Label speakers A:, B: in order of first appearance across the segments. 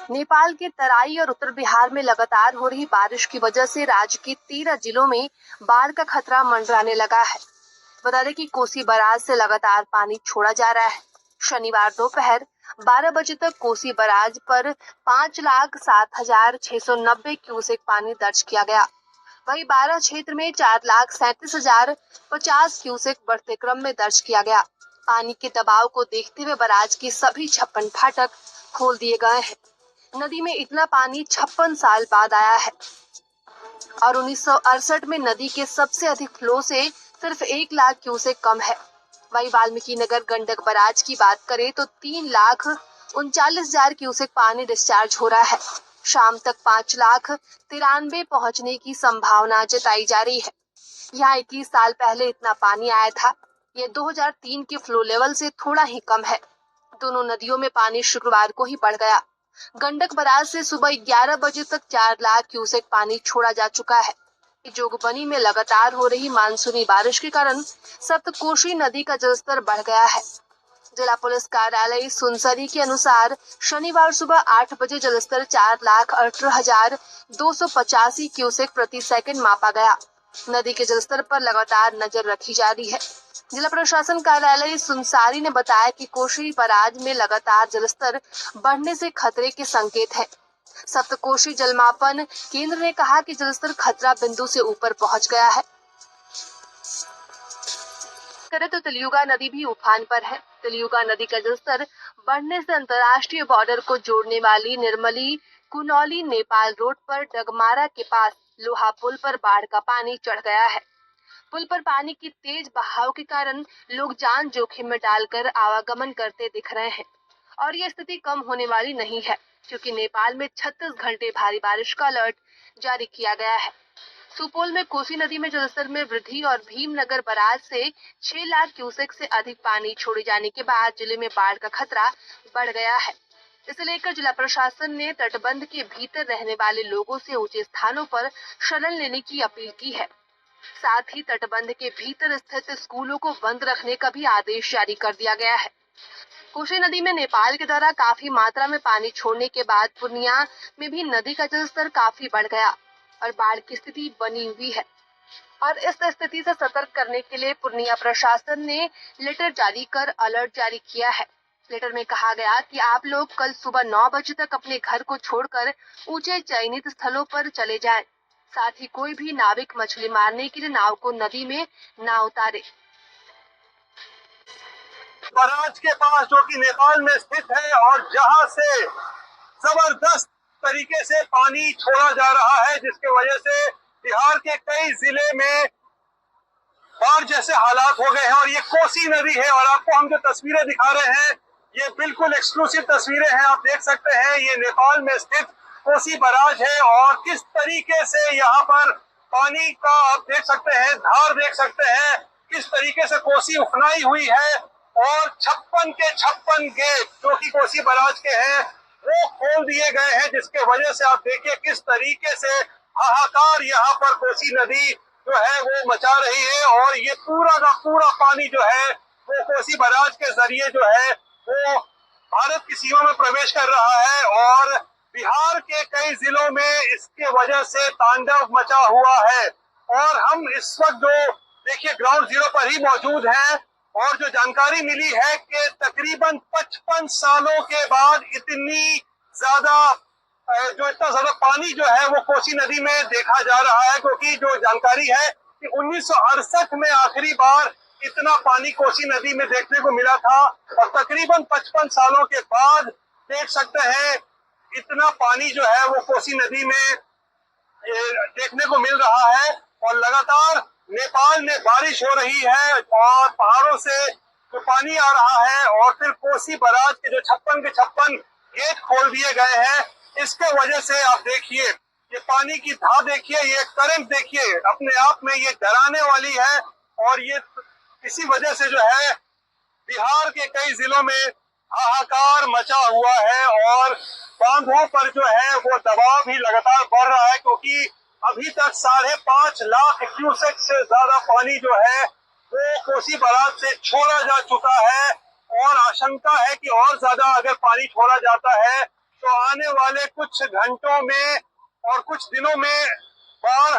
A: नेपाल के तराई और उत्तर बिहार में लगातार हो रही बारिश की वजह से राज्य के 13 जिलों में बाढ़ का खतरा मंडराने लगा है। बता दें कि कोसी बराज से लगातार पानी छोड़ा जा रहा है। शनिवार दोपहर 12 बजे तक कोसी बराज पर 5,07,690 क्यूसेक पानी दर्ज किया गया। वहीं 12 क्षेत्र में 4,37,050 क्यूसेक बढ़ते क्रम में दर्ज किया गया। पानी के दबाव को देखते हुए बराज के सभी 56 फाटक खोल दिए गए हैं। नदी में इतना पानी 56 साल बाद आया है और 1968 में नदी के सबसे अधिक फ्लो से सिर्फ 1 लाख क्यूसेक कम है। वहीं वाल्मीकि नगर गंडक बराज की बात करें तो 3,39,000 क्यूसेक पानी डिस्चार्ज हो रहा है। शाम तक 5,93,000 पहुंचने की संभावना जताई जा रही है। यहाँ 21 साल पहले इतना पानी आया था। ये 2003 के फ्लो लेवल से थोड़ा ही कम है। दोनों नदियों में पानी शुक्रवार को ही बढ़ गया। गंडक बराज से सुबह 11 बजे तक 4 लाख क्यूसेक पानी छोड़ा जा चुका है। जोगबनी में लगातार हो रही मानसूनी बारिश के कारण सप्तकोशी नदी का जलस्तर बढ़ गया है। जिला पुलिस कार्यालय सुनसरी के अनुसार शनिवार सुबह 8 बजे जलस्तर 4,18,285 क्यूसेक प्रति सेकंड मापा गया। नदी के जलस्तर पर लगातार नजर रखी जा रही है। जिला प्रशासन कार्यालय सुनसारी ने बताया कि कोशी बराज में लगातार जलस्तर बढ़ने से खतरे के संकेत है। सप्तकोशी जलमापन केंद्र ने कहा कि जलस्तर खतरा बिंदु से ऊपर पहुंच गया है। करे तो तिलयुगा नदी भी उफान पर है। तिलयुगा नदी का जलस्तर बढ़ने से अंतर्राष्ट्रीय बॉर्डर को जोड़ने वाली निर्मली कुनौली नेपाल रोड पर डगमारा के पास लोहा पुल पर बाढ़ का पानी चढ़ गया है। पुल पर पानी की तेज बहाव के कारण लोग जान जोखिम में डालकर आवागमन करते दिख रहे हैं और ये स्थिति कम होने वाली नहीं है, क्योंकि नेपाल में 36 घंटे भारी बारिश का अलर्ट जारी किया गया है। सुपौल में कोसी नदी में जलस्तर में वृद्धि और भीमनगर बराज से 6 लाख क्यूसेक से अधिक पानी छोड़े जाने के बाद जिले में बाढ़ का खतरा बढ़ गया है। इसे लेकर जिला प्रशासन ने तटबंध के भीतर रहने वाले लोगों से ऊंचे स्थानों पर शरण लेने की अपील की है। साथ ही तटबंध के भीतर स्थित स्कूलों को बंद रखने का भी आदेश जारी कर दिया गया है। कोसी नदी में नेपाल के द्वारा काफी मात्रा में पानी छोड़ने के बाद पूर्णिया में भी नदी का जलस्तर काफी बढ़ गया और बाढ़ की स्थिति बनी हुई है। और इस स्थिति से सतर्क करने के लिए पूर्णिया प्रशासन ने लेटर जारी कर अलर्ट जारी किया है। लेटर में कहा गया कि आप लोग कल सुबह 9 बजे तक अपने घर को छोड़कर ऊंचे चयनित स्थलों पर चले जाएं। साथ ही कोई भी नाविक मछली मारने के लिए नाव को नदी में ना उतारे।
B: बराज के पास जो कि नेपाल में स्थित है और जहां से जबरदस्त तरीके से पानी छोड़ा जा रहा है, जिसके वजह से बिहार के कई जिले में बाढ़ जैसे हालात हो गए हैं। और ये कोसी नदी है और आपको हम जो तस्वीरें दिखा रहे हैं ये बिल्कुल एक्सक्लूसिव तस्वीरें हैं। आप देख सकते हैं ये नेपाल में स्थित कोसी बराज है और किस तरीके से यहाँ पर पानी का आप देख सकते हैं, धार देख सकते हैं, किस तरीके से कोसी उफनाई हुई है। और 56 के 56 गेट जो कि कोसी बराज के हैं वो खोल दिए गए हैं, जिसके वजह से आप देखिए किस तरीके से हाहाकार यहाँ पर कोसी नदी जो है वो मचा रही है। और ये पूरा का पूरा पानी जो है वो कोसी बराज के जरिए जो है वो भारत की सीमा में प्रवेश कर रहा है और बिहार के कई जिलों में इसके वजह से तांडव मचा हुआ है। और हम इस वक्त जो देखिए ग्राउंड जीरो पर ही मौजूद हैं और जो जानकारी मिली है कि तकरीबन 55 सालों के बाद इतना ज्यादा पानी जो है वो कोसी नदी में देखा जा रहा है, क्योंकि जो जानकारी है कि 1968 में आखिरी बार इतना पानी कोसी नदी में देखने को मिला था और तकरीबन 55 सालों के बाद देख सकते हैं इतना पानी जो है वो कोसी नदी में देखने को मिल रहा है। और लगातार नेपाल में बारिश हो रही है और पहाड़ों से जो पानी आ रहा है और फिर कोसी बराज के जो 56 के 56 गेट खोल दिए गए हैं, इसके वजह से आप देखिए ये पानी की धार देखिए, ये करंट देखिए, अपने आप में ये डराने वाली है। और ये इसी वजह से जो है बिहार के कई जिलों में हाहाकार मचा हुआ है और बांधों पर जो है वो दबाव भी लगातार बढ़ रहा है, क्योंकि अभी तक 5.5 लाख क्यूसेक से ज्यादा पानी जो है वो कोसी बराज से छोड़ा जा चुका है। और आशंका है कि और ज्यादा अगर पानी छोड़ा जाता है तो आने वाले कुछ घंटों में और कुछ दिनों में बाढ़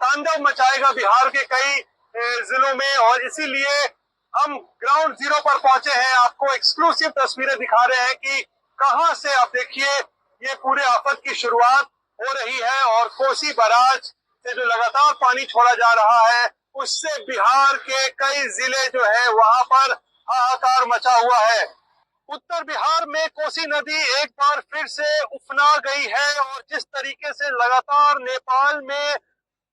B: तांडव मचाएगा बिहार के कई जिलों में। और इसीलिए हम ग्राउंड जीरो पर पहुंचे हैं, आपको एक्सक्लूसिव तस्वीरें दिखा रहे हैं कि कहां से आप देखिए ये पूरे आफत की शुरुआत हो रही है। और कोसी बैराज से जो लगातार पानी छोड़ा जा रहा है उससे बिहार के कई जिले जो है वहां पर हाहाकार मचा हुआ है। उत्तर बिहार में कोसी नदी एक बार फिर से उफना गई है और जिस तरीके से लगातार नेपाल में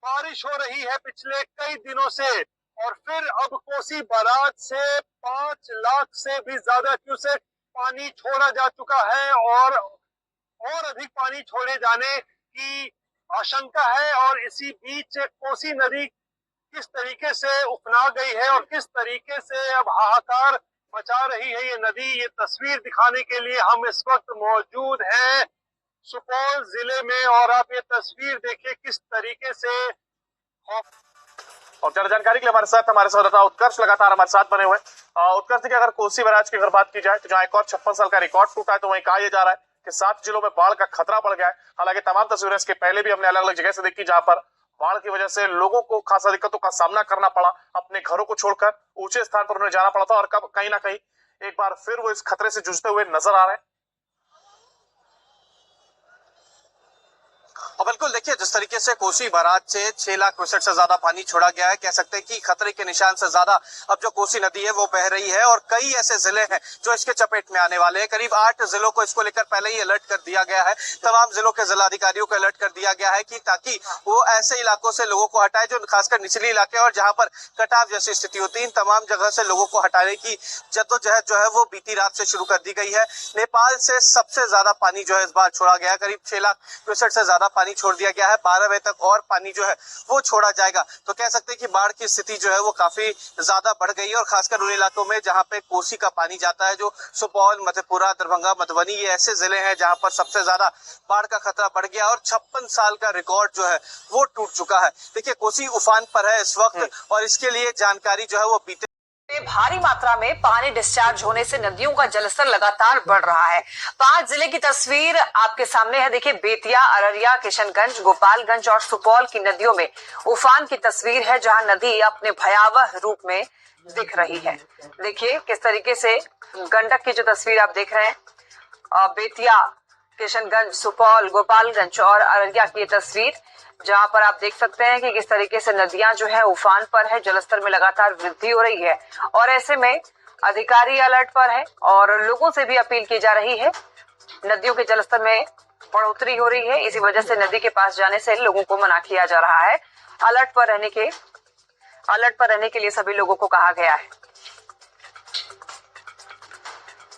B: बारिश हो रही है पिछले कई दिनों से, और फिर अब कोसी बैराज से 5 लाख से भी ज्यादा क्यूसेक पानी छोड़ा जा चुका है और अधिक पानी छोड़े जाने की आशंका है। और इसी बीच कोसी नदी किस तरीके से उफना गई है और किस तरीके से अब हाहाकार मचा रही है ये नदी, ये तस्वीर दिखाने के लिए हम इस वक्त मौजूद हैं सुपौल जिले में। और आप ये तस्वीर देखिए किस तरीके से।
C: और ज्यादा जानकारी के लिए हमारे संवाददाता उत्कर्ष लगातार हमारे साथ बने हुए। उत्कर्ष देखिए, अगर कोसी बैराज की अगर बात की जाए तो जहां एक और 56 साल का रिकॉर्ड टूटा है, तो वहीं कहा जा रहा है कि 7 जिलों में बाढ़ का खतरा बढ़ गया है। हालांकि तमाम तस्वीरें इसके पहले भी हमने अलग अलग जगह से देखी जहां पर बाढ़ की वजह से लोगों को खासा दिक्कतों का सामना करना पड़ा, अपने घरों को छोड़कर ऊंचे स्थान पर उन्हें जाना पड़ा था। और कब कहीं ना कहीं एक बार फिर वो इस खतरे से जूझते हुए नजर आ रहे हैं।
D: और बिल्कुल देखिए, जिस तरीके से कोसी बैराज से 6 लाख क्यूसेक से ज्यादा पानी छोड़ा गया है, कह सकते हैं कि खतरे के निशान से ज्यादा अब जो कोसी नदी है वो बह रही है। और कई ऐसे जिले हैं जो इसके चपेट में आने वाले हैं। करीब 8 जिलों को इसको लेकर पहले ही अलर्ट कर दिया गया है। तमाम जिलों के जिलाधिकारियों को अलर्ट कर दिया गया है कि ताकि वो ऐसे इलाकों से लोगों को हटाए जो खासकर निचले इलाके और जहां पर कटाव जैसी स्थिति होती है। इन तमाम जगह से लोगों को हटाने की जद्दोजहद जो है वो बीती रात से शुरू कर दी गई है। नेपाल से सबसे ज्यादा पानी जो है इस बार छोड़ा गया है, करीब 6 लाख क्यूसेक से ज्यादा पानी छोड़ दिया गया है। 12 बजे तक और पानी जो है वो छोड़ा जाएगा। तो कह सकते हैं कि बाढ़ की स्थिति जो है वो काफी ज्यादा बढ़ गई है। और खासकर उन इलाकों में जहां पे कोसी का पानी जाता है, जो सुपौल, मधेपुरा, दरभंगा, मधुबनी, ये ऐसे जिले हैं जहां पर सबसे ज्यादा बाढ़ का खतरा बढ़ गया और 56 साल का रिकॉर्ड जो है वो टूट चुका है। देखिए, कोसी उफान पर है इस वक्त और इसके लिए जानकारी जो है वो बीते
E: भारी मात्रा में पानी डिस्चार्ज होने से नदियों का जलस्तर लगातार बढ़ रहा है। 5 जिले की तस्वीर आपके सामने है। देखिए, बेतिया, अररिया, किशनगंज, गोपालगंज और सुपौल की नदियों में उफान की तस्वीर है, जहां नदी अपने भयावह रूप में दिख रही है। देखिए किस तरीके से गंडक की जो तस्वीर आप देख रहे हैं, बेतिया, किशनगंज, सुपौल, गोपालगंज और अररिया की ये तस्वीर, जहां पर आप देख सकते हैं कि किस तरीके से नदियां जो है उफान पर है, जलस्तर में लगातार वृद्धि हो रही है। और ऐसे में अधिकारी अलर्ट पर है और लोगों से भी अपील की जा रही है। नदियों के जलस्तर में बढ़ोतरी हो रही है, इसी वजह से नदी के पास जाने से लोगों को मना किया जा रहा है। अलर्ट पर रहने के लिए सभी लोगों को कहा गया है।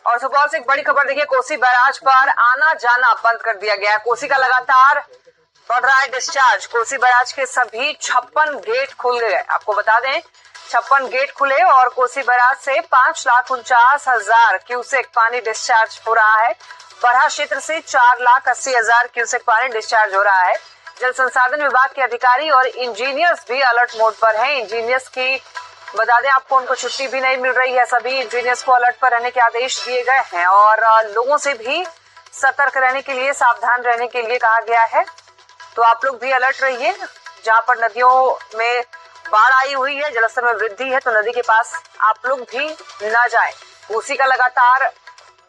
E: और सुपौल से एक बड़ी खबर देखिए, कोसी बैराज पर आना जाना बंद कर दिया गया है। कोसी का लगातार बढ़ रहा है डिस्चार्ज। कोसी बैराज के सभी 56 गेट खुल गए। आपको बता दें 56 गेट खुले और कोसी बैराज से 5,49,000 क्यूसेक पानी डिस्चार्ज हो रहा है। बरहा क्षेत्र से 4,80,000 क्यूसेक पानी डिस्चार्ज हो रहा है। जल संसाधन विभाग के अधिकारी और इंजीनियर्स भी अलर्ट मोड पर हैं। इंजीनियर्स की बता दें आपको, उनको छुट्टी भी नहीं मिल रही है। सभी इंजीनियर्स को अलर्ट पर रहने के आदेश दिए गए हैं और लोगों से भी सतर्क रहने के लिए, सावधान रहने के लिए कहा गया है। तो आप लोग भी अलर्ट रहिए। जहां पर नदियों में बाढ़ आई हुई है, जलस्तर में वृद्धि है, तो नदी के पास आप लोग भी न जाएं। कोसी का लगातार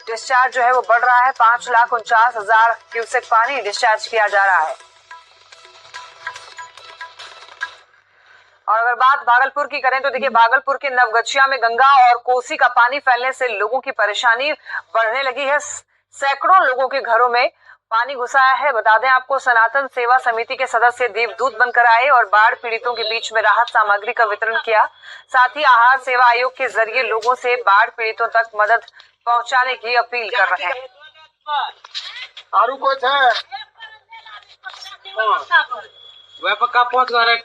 E: डिस्चार्ज जो है वो बढ़ रहा है। 5,49,000 क्यूसेक पानी डिस्चार्ज किया जा रहा है। और अगर बात भागलपुर की करें तो देखिए, भागलपुर के नवगछिया में गंगा और कोसी का पानी फैलने से लोगों की परेशानी बढ़ने लगी है। सैकड़ों लोगों के घरों में पानी घुसाया है। बता दें आपको, सनातन सेवा समिति के सदस्य दीपदूत बनकर आए और बाढ़ पीड़ितों के बीच में राहत सामग्री का वितरण किया। साथ ही आहार सेवा आयोग के जरिए लोगों से बाढ़ पीड़ितों तक मदद पहुंचाने की अपील कर रहे हैं।
F: आरू कुछ है वह पक्का पहुंच गया।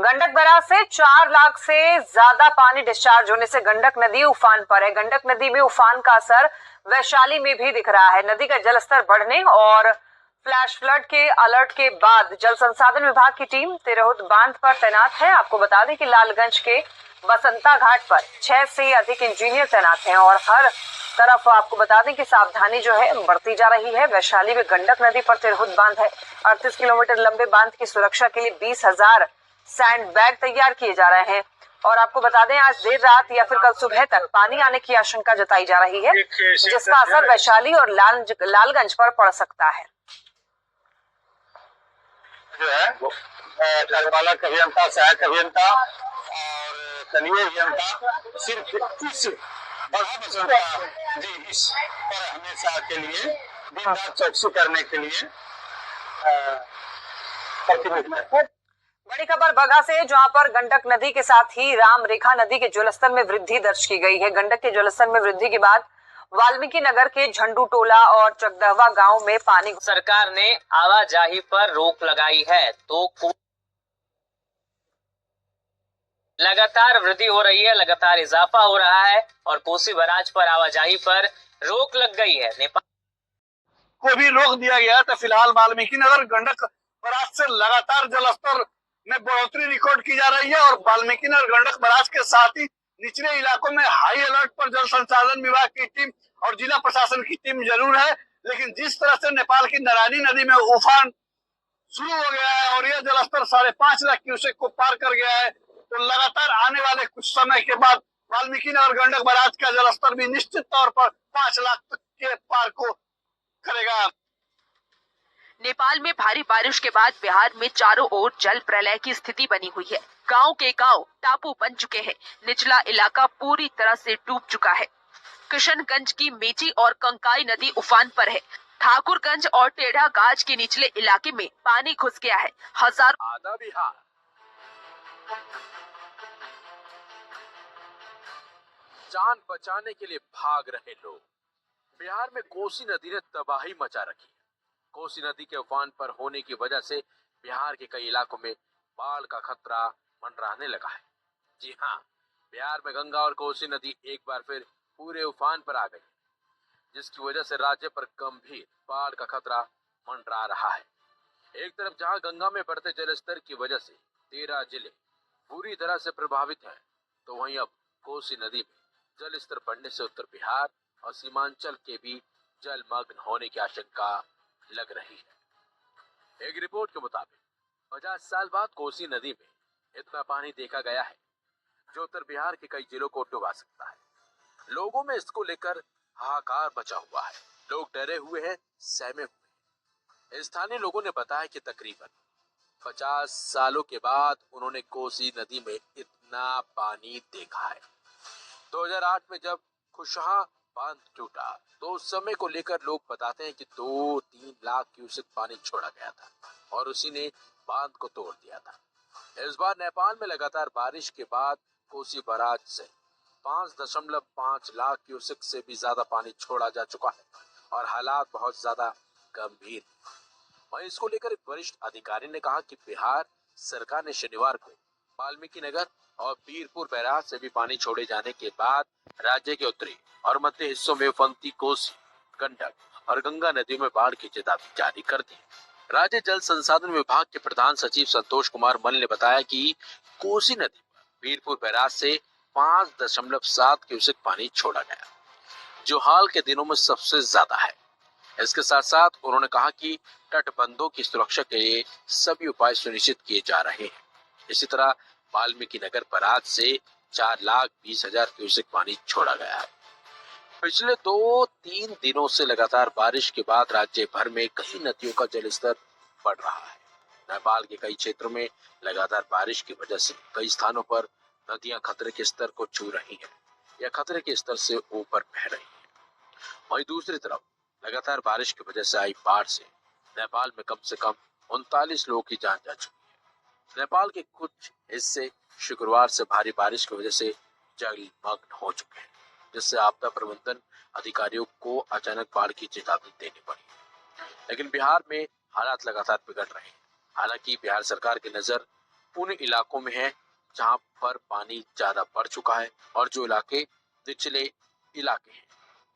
E: गंडक बैराज से 4 लाख से ज्यादा पानी डिस्चार्ज होने से गंडक नदी उफान पर है। गंडक नदी में उफान का असर वैशाली में भी दिख रहा है। नदी का जलस्तर बढ़ने और फ्लैश फ्लड के अलर्ट के बाद जल संसाधन विभाग की टीम तिरहुत बांध पर तैनात है। आपको बता दें कि लालगंज के बसंता घाट पर 6 से अधिक इंजीनियर तैनात हैं और हर तरफ आपको बता दें कि सावधानी जो है बढ़ती जा रही है। वैशाली में गंडक नदी पर तिरहुत बांध है। 38 किलोमीटर लंबे बांध की सुरक्षा के लिए 20,000 सैंड बैग तैयार किए जा रहे हैं और आपको बता दें आज देर रात या फिर कल सुबह तक पानी आने की आशंका जताई जा रही है, जिसका असर वैशाली और लालगंज पर पड़ सकता है।
B: जो है कार्यपालक अभियंता, सहायक अभियंता और कनीय अभियंता सिर्फ इस बड़ा बसंता जी इस पर हमेशा के लिए दिन रात चौकसी करने के लिए प्रतिबद्ध है।
E: बड़ी खबर बगहा से, जहां पर गंडक नदी के साथ ही राम रेखा नदी के जलस्तर में वृद्धि दर्ज की गई है। गंडक के जलस्तर में वृद्धि के बाद वाल्मीकि नगर के झंडू टोला और चकदहवा गांव में पानी।
G: सरकार ने आवाजाही पर रोक लगाई है तो लगातार वृद्धि हो रही है, लगातार इजाफा हो रहा है और कोसी बैराज पर आवाजाही पर रोक लग गई है। नेपाल
B: को भी रोक दिया गया था। फिलहाल वाल्मीकि नगर गंडक बराज से लगातार जलस्तर में बढ़ोतरी रिकॉर्ड की जा रही है और वाल्मीकि नगर गंडक बराज के साथ ही निचले इलाकों में हाई अलर्ट पर जल संसाधन विभाग की टीम और जिला प्रशासन की टीम जरूर है, लेकिन जिस तरह से नेपाल की नारायणी नदी में उफान शुरू हो गया है और यह जलस्तर 5.5 लाख क्यूसेक को पार कर गया है, तो लगातार आने वाले कुछ समय के बाद वाल्मीकि नगर गंडक बराज का जलस्तर भी निश्चित तौर पर 5 लाख तक के पार को करेगा।
A: नेपाल में भारी बारिश के बाद बिहार में चारों ओर जल प्रलय की स्थिति बनी हुई है। गांव के गांव टापू बन चुके हैं। निचला इलाका पूरी तरह से डूब चुका है। किशनगंज की मेची और कंकाई नदी उफान पर है। ठाकुरगंज और टेढ़ा गाज के निचले इलाके में पानी घुस गया है।
C: आधा बिहार जान बचाने के लिए भाग रहे लोग। बिहार में कोसी नदी ने तबाही मचा रखी है। कोसी नदी के उफान पर होने की वजह से बिहार के कई इलाकों में बाढ़ का खतरा मंडराने लगा है। जी हाँ, बिहार में गंगा और कोसी नदी एक बार फिर पूरे उफान पर आ गई, जिसकी वजह से राज्य पर गंभीर बाढ़ का खतरा मंडरा रहा है। एक तरफ जहां गंगा में बढ़ते जलस्तर की वजह से 13 जिले पूरी तरह से प्रभावित हैं, तो वहीं अब कोसी नदी में जल स्तर बढ़ने से उत्तर बिहार और सीमांचल के भी जलमग्न होने की आशंका लग रही है। एक रिपोर्ट के मुताबिक 50 साल बाद कोसी नदी में इतना पानी देखा गया है जो उत्तर बिहार के कई जिलों को डुबा सकता है। लोगों में इसको लेकर हाहाकार मचा हुआ है। लोग डरे हुए हैं, सहमे हुए हैं। स्थानीय लोगों ने बताया कि तकरीबन 50 सालों के बाद उन्होंने कोसी नदी में इतना पानी देखा है। 2008 में जब कुशहा बांध टूटा तो उस समय को लेकर लोग बताते हैं कि 2-3 लाख क्यूसेक पानी छोड़ा गया था और उसी ने बांध को तोड़ दिया था। इस बार नेपाल में लगातार बारिश के बाद कोसी बैराज से 5.5 लाख क्यूसेक से भी ज्यादा पानी छोड़ा जा चुका है और हालात बहुत ज्यादा गंभीर। वहीं इसको लेकर एक वरिष्ठ अधिकारी ने कहा कि बिहार सरकार ने शनिवार को वाल्मीकि नगर और बीरपुर बैराज से भी पानी छोड़े जाने के बाद राज्य के उत्तरी और मध्य हिस्सों में उफनती कोसी, गंडक और गंगा नदियों में बाढ़ की चेतावनी जारी कर दी। राज्य जल संसाधन विभाग के प्रधान सचिव संतोष कुमार मल ने बताया कि कोसी नदी पर बीरपुर बैराज से 5.7 क्यूसेक पानी छोड़ा गया, जो हाल के दिनों में सबसे ज्यादा है। इसके साथ साथ उन्होंने कहा कि तटबंधों की सुरक्षा के लिए सभी उपाय सुनिश्चित किए जा रहे हैं। इसी तरह वाल्मीकि नगर बैराज से 4,20,000 क्यूसेक पानी छोड़ा गया है। पिछले 2-3 दिनों से लगातार बारिश के बाद राज्य भर में कई नदियों का जलस्तर बढ़ रहा है। नेपाल के कई क्षेत्रों में लगातार बारिश की वजह से कई स्थानों पर नदियां खतरे के स्तर को छू रही हैं या खतरे के स्तर से ऊपर बह रही हैं। वहीं दूसरी तरफ लगातार बारिश की वजह से आई बाढ़ से नेपाल में कम से कम 39 लोगों की जान जा चुकी है। नेपाल के कुछ हिस्से शुक्रवार से भारी बारिश की वजह से जलमग्न हो चुके हैं, जिससे आपदा प्रबंधन अधिकारियों को अचानक बाढ़ की चेतावनी देनी पड़ी। लेकिन बिहार में हालात लगातार बिगड़ रहे हैं। हालांकि बिहार सरकार की नजर उन इलाकों में है जहां पर पानी ज्यादा बढ़ चुका है और जो इलाके निचले इलाके हैं,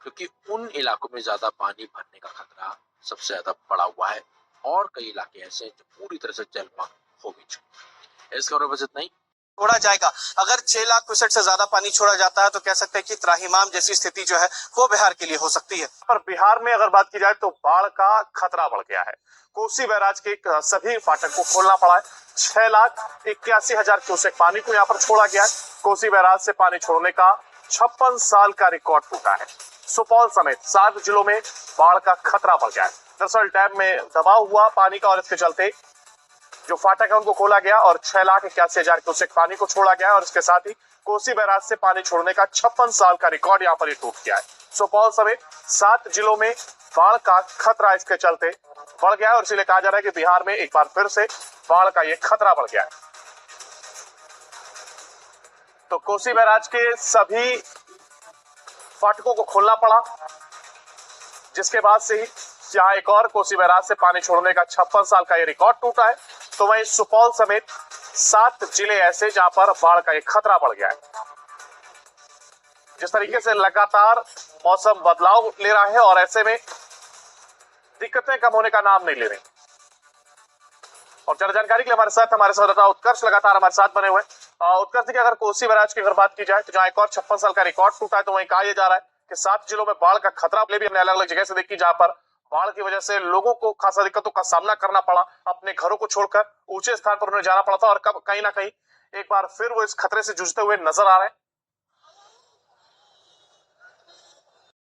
C: क्योंकि उन इलाकों में ज्यादा पानी भरने का खतरा सबसे ज्यादा बढ़ा हुआ है
H: और कई इलाके ऐसे हैं जो पूरी तरह से जलमग्न हो भी चुके हैं। इसके और बस इतना ही।
D: छोड़ा जाएगा। अगर 6 लाख क्यूसेक से ज्यादा पानी छोड़ा जाता है तो कह सकते हैं कि त्राहिमाम जैसी स्थिति जो है वो बिहार के लिए हो सकती है।
C: पर बिहार में अगर बात की जाए तो बाढ़ का खतरा बढ़ गया है। कोसी बैराज के सभी फाटक को खोलना पड़ा है। 6,81,000 क्यूसेक पानी को यहाँ पर छोड़ा गया है। कोसी बैराज से पानी छोड़ने का 56 साल का रिकॉर्ड टूटा है। सुपौल समेत 7 जिलों में बाढ़ का खतरा बढ़ गया है। दरअसल डैम में दबाव हुआ पानी का और इसके चलते जो फाटक है उनको खोला गया और 6,81,000 क्यूसेक पानी को छोड़ा गया और इसके साथ ही कोसी बैराज से पानी छोड़ने का 56 साल का रिकॉर्ड यहाँ पर ये टूट गया है। सुपौल समेत 7 जिलों में बाढ़ का खतरा इसके चलते बढ़ गया है और इसलिए कहा जा रहा है कि बिहार में एक बार फिर से बाढ़ का ये खतरा बढ़ गया है। तो कोसी बैराज के सभी फाटकों को खोलना पड़ा, जिसके बाद से ही जहां एक और कोसी बैराज से पानी छोड़ने का 56 साल का ये रिकॉर्ड टूटा है, तो वहीं सुपौल समेत 7 जिले ऐसे जहां पर बाढ़ का एक खतरा बढ़ गया है। जिस तरीके से लगातार मौसम बदलाव ले रहा है और ऐसे में दिक्कतें कम होने का नाम नहीं ले रही। और ज्यादा जानकारी के लिए हमारे संवाददाता उत्कर्ष लगातार हमारे साथ बने हुए। उत्कर्ष की अगर कोसी बैराज की अगर बात की जाए तो जहां एक और 56 साल का रिकॉर्ड टूटा है, तो वहीं कहा यह जा रहा है कि 7 जिलों में बाढ़ का खतरा भी हमने अलग अलग जगह से देखी, जहां पर बाढ़ की वजह से लोगों को खासा दिक्कतों का सामना करना पड़ा। अपने घरों को छोड़कर ऊंचे स्थान पर उन्हें जाना पड़ा था और कब कहीं ना कहीं एक बार फिर वो इस खतरे से जूझते हुए नजर आ रहे हैं।